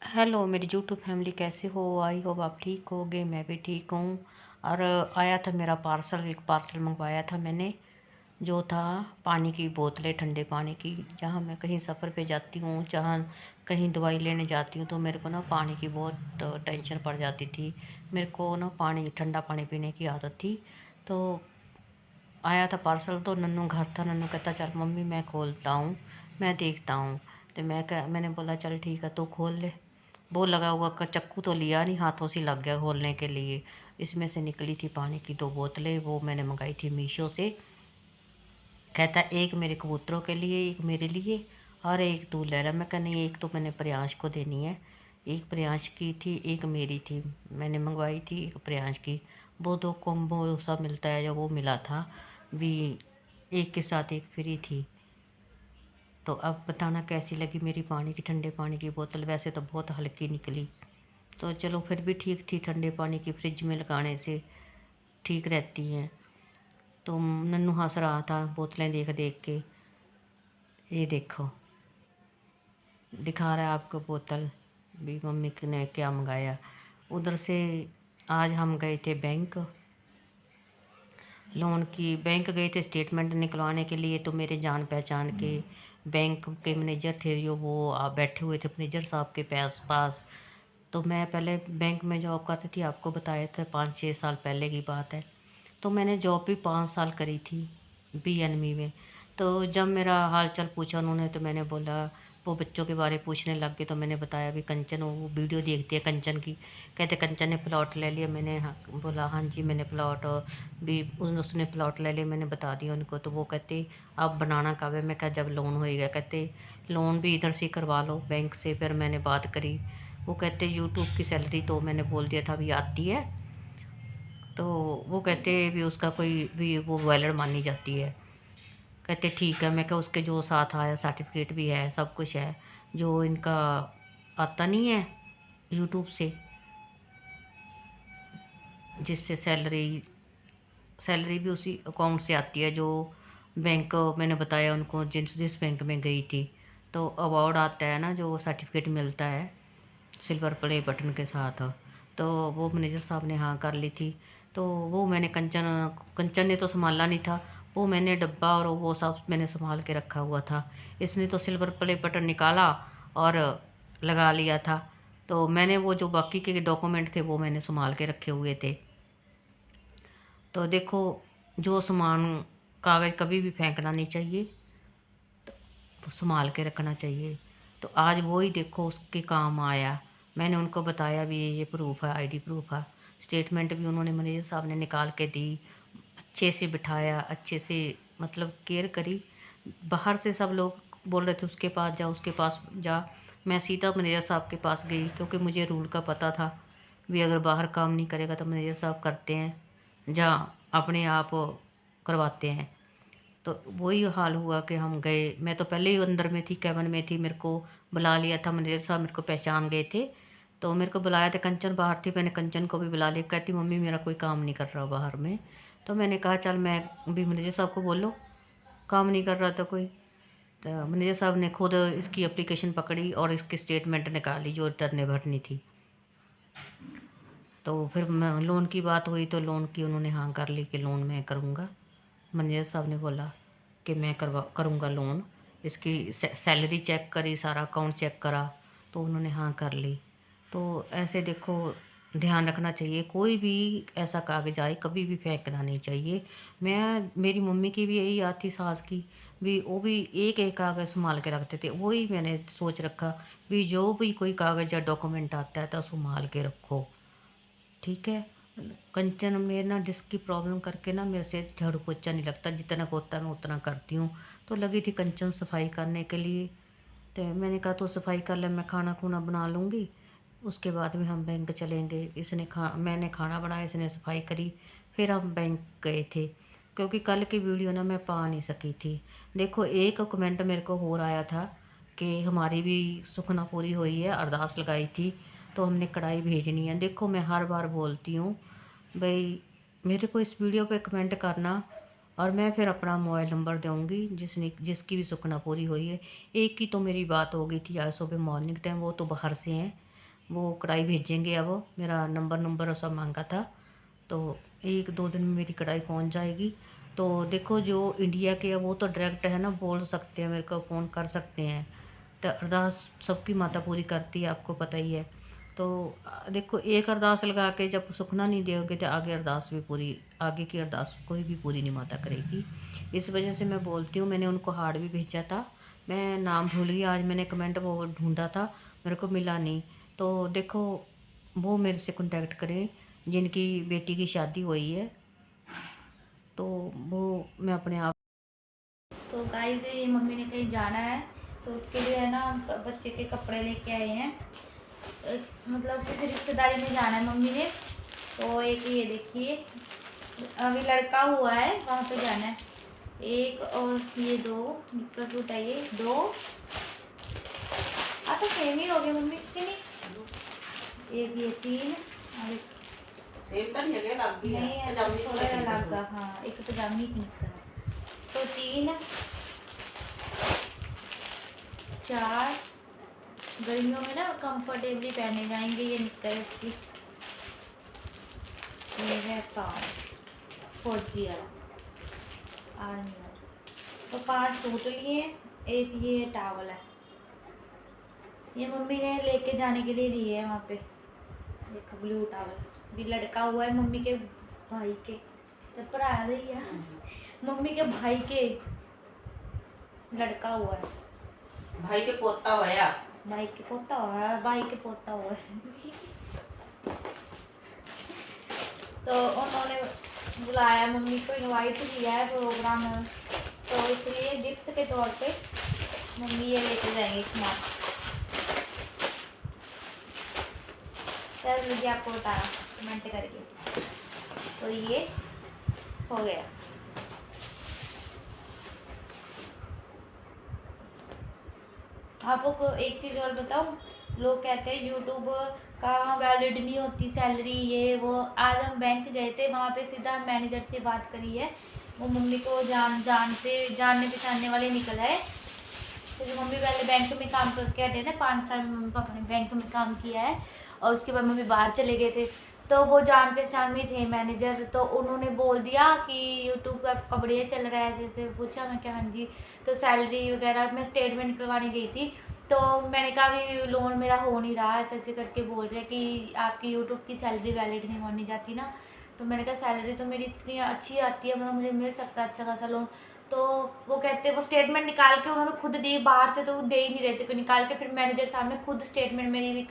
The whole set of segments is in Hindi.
हेलो मेरी यूट्यूब फैमिली, कैसे हो? आई होप आप ठीक होगे। मैं भी ठीक हूँ। और आया था मेरा पार्सल, एक पार्सल मंगवाया था मैंने, जो था पानी की बोतलें, ठंडे पानी की। जहाँ मैं कहीं सफ़र पे जाती हूँ, जहाँ कहीं दवाई लेने जाती हूँ, तो मेरे को ना पानी की बहुत टेंशन पड़ जाती थी। मेरे को ना पानी, ठंडा पानी पीने की आदत थी। तो आया था पार्सल, तो नन्नू घर था। नन्नू कहता चल मम्मी मैं खोलता हूँ, मैं देखता हूँ। तो मैंने बोला चल ठीक है, तू खोल ले। वो लगा हुआ का चक्कू तो लिया नहीं, हाथों से लग गया खोलने के लिए। इसमें से निकली थी पानी की 2 बोतलें, वो मैंने मंगाई थी मीशो से। कहता एक मेरे कबूतरों के लिए, एक मेरे लिए, और एक तू ले ला। मैं कहा नहीं, एक तो मैंने प्रियांश को देनी है। एक प्रियांश की थी, एक मेरी थी। मैंने मंगवाई थी एक प्रियांश की। वो दो कॉम्बो सा मिलता है, जो वो मिला था भी, एक के साथ एक फ्री थी। तो अब बताना कैसी लगी मेरी पानी की, ठंडे पानी की बोतल। वैसे तो बहुत हल्की निकली, तो चलो फिर भी ठीक थी। ठंडे पानी की फ्रिज में लगाने से ठीक रहती हैं। तो नन्नू हंस रहा था बोतलें देख देख के। ये देखो, दिखा रहा है आपको बोतल भी, मम्मी ने क्या मंगाया। उधर से आज हम गए थे बैंक, लोन की बैंक गए थे स्टेटमेंट निकलवाने के लिए। तो मेरे जान पहचान के बैंक के मैनेजर थे, जो वो आप बैठे हुए थे मैनेजर साहब के पास। तो मैं पहले बैंक में जॉब करती थी, आपको बताया था, 5-6 साल पहले की बात है। तो मैंने जॉब भी 5 साल करी थी बीएनबी में। तो जब मेरा हाल चाल पूछा उन्होंने, तो मैंने बोला, वो बच्चों के बारे पूछने लग गए। तो मैंने बताया भी कंचन, वो वीडियो देखती है कंचन की। कहते कंचन ने प्लॉट ले लिया। मैंने हाँ बोला, हाँ जी मैंने प्लॉट भी, उसने प्लॉट ले लिया। मैंने बता दिया उनको। तो वो कहते अब बनाना कब है? मैं कहा जब लोन होएगा। कहते लोन भी इधर से करवा लो बैंक से। फिर मैंने बात करी। वो कहते यूट्यूब की सैलरी तो मैंने बोल दिया था अभी आती है। तो वो कहते भी उसका कोई भी वो वैलिड मानी जाती है। कहते ठीक है। मैं क्या, उसके जो साथ आया सर्टिफिकेट भी है, सब कुछ है, जो इनका आता नहीं है यूट्यूब से, जिससे सैलरी सैलरी भी उसी अकाउंट से आती है, जो बैंक मैंने बताया उनको, जिस बैंक में गई थी। तो अवार्ड आता है ना, जो सर्टिफिकेट मिलता है सिल्वर प्ले बटन के साथ। तो वो मैनेजर साहब ने हाँ कर ली थी। तो वो मैंने कंचन कंचन ने तो संभाला नहीं था। वो मैंने डब्बा और वो सब मैंने संभाल के रखा हुआ था। इसने तो सिल्वर प्ले बटन निकाला और लगा लिया था। तो मैंने वो जो बाकी के डॉक्यूमेंट थे वो मैंने संभाल के रखे हुए थे। तो देखो, जो सामान, कागज़ कभी भी फेंकना नहीं चाहिए, तो संभाल के रखना चाहिए। तो आज वो ही देखो उसके काम आया। मैंने उनको बताया भी ये प्रूफ है, आईडी प्रूफ है। स्टेटमेंट भी उन्होंने मैनेजर साहब ने निकाल के दी। अच्छे से बिठाया, अच्छे से मतलब केयर करी। बाहर से सब लोग बोल रहे थे उसके पास जा, उसके पास जा। मैं सीधा मैनेजर साहब के पास गई, क्योंकि मुझे रूल का पता था भी अगर बाहर काम नहीं करेगा तो मैनेजर साहब करते हैं, जहाँ अपने आप करवाते हैं। तो वही हाल हुआ कि हम गए। मैं तो पहले ही अंदर में थी, कैबिन में थी। मेरे को बुला लिया था मैनेजर साहब, मेरे को पहचान गए थे। तो मेरे को बुलाया था, कंचन बाहर थी, मैंने कंचन को भी बुला लिया। कहती मम्मी मेरा कोई काम नहीं कर रहा बाहर में। तो मैंने कहा चल मैं भी मैनेजर साहब को बोलो, काम नहीं कर रहा था कोई। तो मैनेजर साहब ने खुद इसकी एप्लीकेशन पकड़ी और इसकी स्टेटमेंट निकाली जो रिटर्न भरनी थी। तो फिर मैं लोन की बात हुई, तो लोन की उन्होंने हाँ कर ली कि लोन मैं करूँगा। मैनेजर साहब ने बोला कि मैं करूँगा लोन। इसकी सैलरी चेक करी, सारा अकाउंट चेक करा, तो उन्होंने हाँ कर ली। तो ऐसे देखो, ध्यान रखना चाहिए, कोई भी ऐसा कागज़ आए कभी भी फेंकना नहीं चाहिए। मेरी मम्मी की भी यही आती, सास की भी, वो भी एक एक कागज़ संभाल के रखते थे। वही मैंने सोच रखा भी, जो भी कोई कागज़ या डॉक्यूमेंट आता है तो संभाल के रखो, ठीक है। कंचन मेरे ना डिस्क की प्रॉब्लम करके ना मेरे से झाड़ू पोछा नहीं लगता, जितना होता है मैं उतना करती हूँ। तो लगी थी कंचन सफाई करने के लिए। तो मैंने कहा तो सफाई कर ले, मैं खाना खूना बना लूँगी, उसके बाद में हम बैंक चलेंगे। मैंने खाना बनाया, इसने सफाई करी, फिर हम बैंक गए थे। क्योंकि कल की वीडियो ना मैं पा नहीं सकी थी। देखो एक कमेंट मेरे को हो रहा था कि हमारी भी सुखना पूरी हुई है, अरदास लगाई थी तो हमने कढ़ाई भेजनी है। देखो मैं हर बार बोलती हूँ भाई, मेरे को इस वीडियो पे कमेंट करना, और मैं फिर अपना मोबाइल नंबर दूँगी जिसकी भी सुखना पूरी हुई है। एक की तो मेरी बात हो गई थी आज सुबह मॉर्निंग टाइम, वो तो बाहर से हैं। वो कढ़ाई भेजेंगे। अब मेरा नंबर सब मांगा था, तो 1-2 दिन में मेरी कढ़ाई पहुंच जाएगी। तो देखो जो इंडिया के है वो तो डायरेक्ट है ना, बोल सकते हैं, मेरे को फ़ोन कर सकते हैं। तो अरदास सबकी माता पूरी करती है, आपको पता ही है। तो देखो एक अरदास लगा के जब सुखना नहीं दोगे तो आगे अरदास भी पूरी, आगे की अरदास कोई भी पूरी नहीं माता करेगी। इस वजह से मैं बोलती हूँ। मैंने उनको हार्ड भी भेजा था, मैं नाम भूल गई। आज मैंने कमेंट वो ढूंढा था, मेरे को मिला नहीं। तो देखो वो मेरे से कांटेक्ट करें जिनकी बेटी की शादी हुई है, तो वो मैं अपने आप। तो गाइस ये मम्मी ने कहीं जाना है, तो उसके लिए है ना बच्चे के कपड़े लेके आए हैं। मतलब किसी रिश्तेदारी में जाना है मम्मी ने। तो एक ये देखिए, अभी लड़का हुआ है, वहाँ पे जाना है। एक और ये 2 निक्कर सूट है, ये 2 तो सेम ही हो गए मम्मी के नहीं। एक ये 3 और एक सेम तो नहीं है, लग गया नहीं है, थोड़ा अलग का। हाँ एक पजामी की निक्कर है। तो 3 4 गर्मियों में ना कंफर्टेबली पहने जाएंगे ये निक्कर इसकी। ये है 5 फौजी वाला, आर्मी वाला। तो 5 सूट लिए, एक ये टावल है, ये मम्मी ने लेके जाने के लिए लिए है वहाँ पे। देखो ब्लू टावल भी लड़का हुआ है मम्मी के भाई के, तो भरा रही है मम्मी के भाई के लड़का हुआ है, भाई के पोता होया, भाई के पोता हुआ है, भाई के पोता हुआ है तो उन्होंने बुलाया मम्मी को, इनवाइट किया है प्रोग्राम में, तो इसलिए गिफ्ट के तौर पे मम्मी ये लेके जाएंगे स्मार्ट। चल मुझे आपको बताया कमेंट करके। तो ये हो गया। आपको एक चीज़ और बताऊँ, लोग कहते हैं यूट्यूब का वैलिड नहीं होती सैलरी ये वो। आज हम बैंक गए थे, वहाँ पे सीधा मैनेजर से बात करी है। वो मम्मी को जानने पहचानने वाले निकल आए। तो मम्मी पहले बैंक में काम करके हटे ना, 5 साल मम्मी पापा ने बैंक में काम किया है, और उसके बाद मम्मी बाहर चले गए थे। तो वो जान पहचान में थे मैनेजर, तो उन्होंने बोल दिया कि यूट्यूब का बढ़िया चल रहा है। जैसे पूछा मैं क्या, हाँ जी। तो सैलरी वगैरह मैं स्टेटमेंट करवाने गई थी, तो मैंने कहा भी लोन मेरा हो नहीं रहा, ऐसे ऐसे करके बोल रहे कि आपकी यूट्यूब की सैलरी वैलिड नहीं मानी जाती ना। तो मैंने कहा सैलरी तो मेरी इतनी अच्छी आती है, मतलब मुझे मिल सकता है अच्छा खासा लोन। तो वो कहते वो स्टेटमेंट निकाल के उन्होंने खुद दी, बाहर से तो वो दे ही नहीं रहे थे, निकाल के फिर मैनेजर साहब ने खुद स्टेटमेंट मेरी भी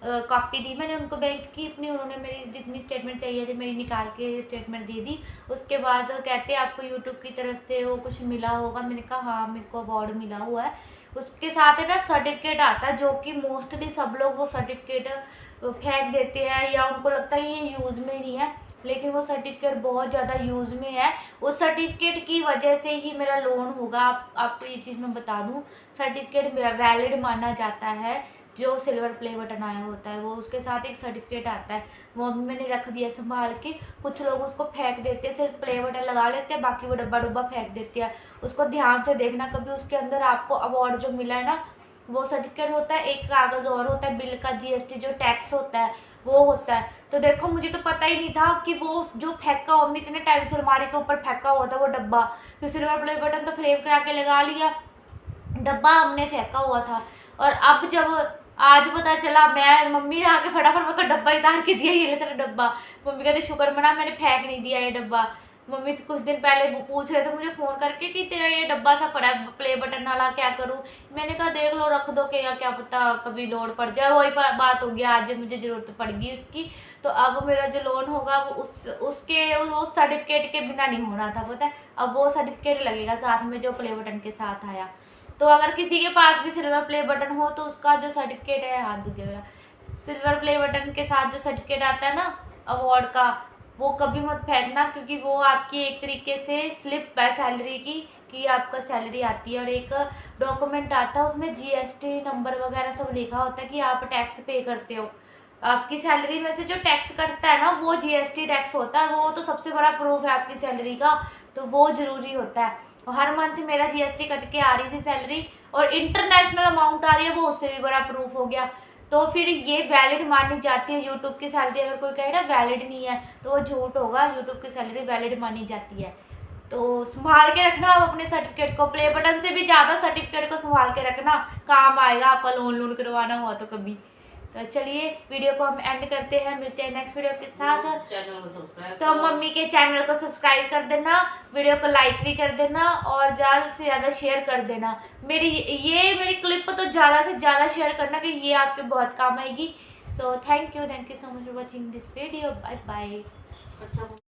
कॉपी दी मैंने उनको बैंक की अपनी, उन्होंने मेरी जितनी स्टेटमेंट चाहिए थी मेरी निकाल के स्टेटमेंट दे दी। उसके बाद कहते आपको यूट्यूब की तरफ से वो कुछ मिला होगा, मैंने कहा हाँ मेरे को अवार्ड मिला हुआ है। उसके साथ है ना सर्टिफिकेट आता है, जो कि मोस्टली सब लोग वो सर्टिफिकेट फेंक देते हैं, या उनको लगता है ये यूज़ में नहीं है, लेकिन वो सर्टिफिकेट बहुत ज़्यादा यूज़ में है। उस सर्टिफिकेट की वजह से ही मेरा लोन होगा। आपको ये चीज़ मैं बता दूं, सर्टिफिकेट वैलिड माना जाता है। जो सिल्वर प्ले बटन आया होता है वो, उसके साथ एक सर्टिफिकेट आता है, वो अभी मैंने रख दिया संभाल के। कुछ लोग उसको फेंक देते हैं, सिर्फ प्ले बटन लगा लेते हैं, बाकी वो डब्बा डुब्बा फेंक देते हैं। उसको ध्यान से देखना कभी, उसके अंदर आपको अवार्ड जो मिला है ना वो सर्टिफिकेट होता है, एक कागज़ और होता है बिल का, जीएसटी जो टैक्स होता है वो होता है। तो देखो मुझे तो पता ही नहीं था कि वो जो फेंका हुआ, हमने इतने टाइम से अलमारी के ऊपर फेंका हुआ था वो डब्बा, फिर सिल्वर प्ले बटन तो फ्रेम करा के लगा लिया, डब्बा हमने फेंका हुआ था। और अब जब आज पता चला, मैं मम्मी आके फटाफट मेरे को डब्बा उतार के दिया, ये ले तेरा डब्बा। मम्मी कहते शुक्र मना मैंने फेंक नहीं दिया ये डब्बा। मम्मी तो कुछ दिन पहले वो पूछ रहे थे मुझे फ़ोन करके कि तेरा ये डब्बा सा पड़ा है प्ले बटन वाला, क्या करूँ। मैंने कहा देख लो रख दो, क्या पता कभी लोड पड़ जाए। वही बात होगी, आज मुझे ज़रूरत पड़गी इसकी। तो अब मेरा जो लोन होगा वो उस सर्टिफिकेट के बिना नहीं होना था, पता है। अब वो सर्टिफिकेट लगेगा साथ में जो प्ले बटन के साथ आया। तो अगर किसी के पास भी सिल्वर प्ले बटन हो तो उसका जो सर्टिफिकेट है, हाथ दुख गया मेरा, सिल्वर प्ले बटन के साथ जो सर्टिफिकेट आता है ना अवार्ड का, वो कभी मत फेंकना, क्योंकि वो आपकी एक तरीके से स्लिप है सैलरी की, कि आपका सैलरी आती है, और एक डॉक्यूमेंट आता है उसमें जीएसटी नंबर वगैरह सब लिखा होता है कि आप टैक्स पे करते हो। आपकी सैलरी में से जो टैक्स कटता है ना वो जीएसटी टैक्स होता है, वो तो सबसे बड़ा प्रूफ है आपकी सैलरी का, तो वो ज़रूरी होता है। और हर मंथ मेरा जीएसटी कट के आ रही थी सैलरी, और इंटरनेशनल अमाउंट आ रही है वो उससे भी बड़ा प्रूफ हो गया। तो फिर ये वैलिड मानी जाती है। यूट्यूब की सैलरी अगर कोई कहे ना वैलिड नहीं है तो वो झूठ होगा, यूट्यूब की सैलरी वैलिड मानी जाती है। तो संभाल के रखना आप अपने सर्टिफिकेट को, प्ले बटन से भी ज़्यादा सर्टिफिकेट को संभाल के रखना, काम आएगा आपका लोन लोन करवाना हुआ तो कभी। तो चलिए वीडियो को हम एंड करते हैं, मिलते हैं नेक्स्ट वीडियो के साथ। चैनल को सब्सक्राइब तो मम्मी के चैनल को सब्सक्राइब कर देना, वीडियो को लाइक भी कर देना और ज़्यादा से ज़्यादा शेयर कर देना। मेरी क्लिप तो ज़्यादा से ज़्यादा शेयर करना कि ये आपके बहुत काम आएगी। So thank you so much for watching this video. Bye bye. अच्छा।